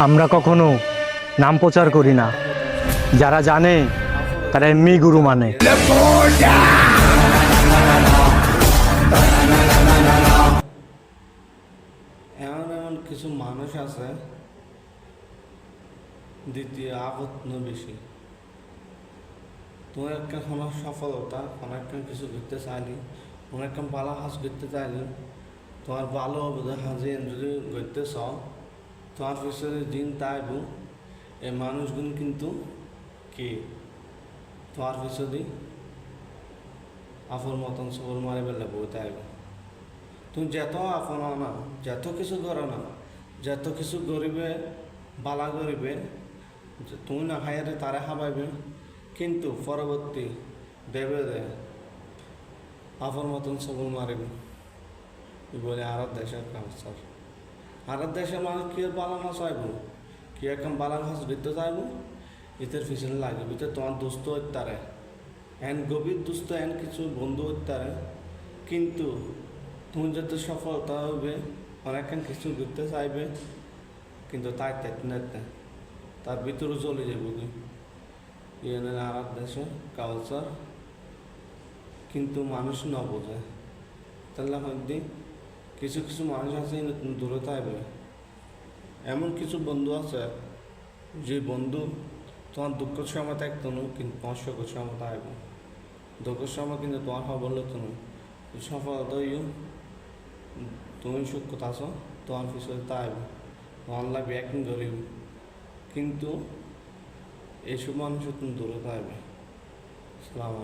আমরা কখনো নাম প্রচার করি না, যারা জানে তারা এমনি গুরু মানে। এমন এমন কিছু মানুষ আছে দ্বিতীয় আপত্ন বেশি। তোমার একটা কোনো সফলতা, কোনো একটা কিছু করতে চাইলি, কোনো একটা ভালো কাজ করতে চাইলি, তোমার ভালো বোধহয় হাজি যদি করতে চাও, তোমার পিছনে দিন তাইব এই মানুষগুলো কিন্তু কি তোমার পিছনে আফর মতন সবর মারে বেলে বই তাইব। তুমি যত আপন না, যত কিছু করো না, যত কিছু গরিবে বালা গরিবে তুমি না খাইয়ারে তারা খাবাইবে, কিন্তু পরবর্তী দেবে দে আপন মতন সবল মারিবে বলে আর দেশের কালচার। আর দেশের মানুষ কি বালা মাছ চাইব, কি একদম বালা মাছ দিতে চাইব, ইতের পিছনে লাগবে। ইতে তোমার দুস্থ হইতারে এন গভীর দুস্থ এন কিছু বন্ধু হইতারে, কিন্তু তুমি যত সফলতা হবে অনেকক্ষণ কিছু করতে চাইবে, কিন্তু তাই তেতনে তার ভিতরে চলে যাবে কি ইয়ে আর দেশে কালচার, কিন্তু মানুষ ন বোঝে। তাহলে হয়তো কিছু কিছু মানুষ আছে দূরে থাকবে। এমন কিছু বন্ধু আছে যে বন্ধু তোমার দুঃখের সময় থাকতো না, কিন্তু তোমার সুখের সময় থাকবে। দুঃখের সময় কিন্তু তোমার খবর হতো না, সফলতা তুমি সুখ আছো তোমার পিছনে তাইব, তোমার লাগবে একদিন গরিব, কিন্তু এইসব মানুষ তুমি দূরে থাকবে। সালাম।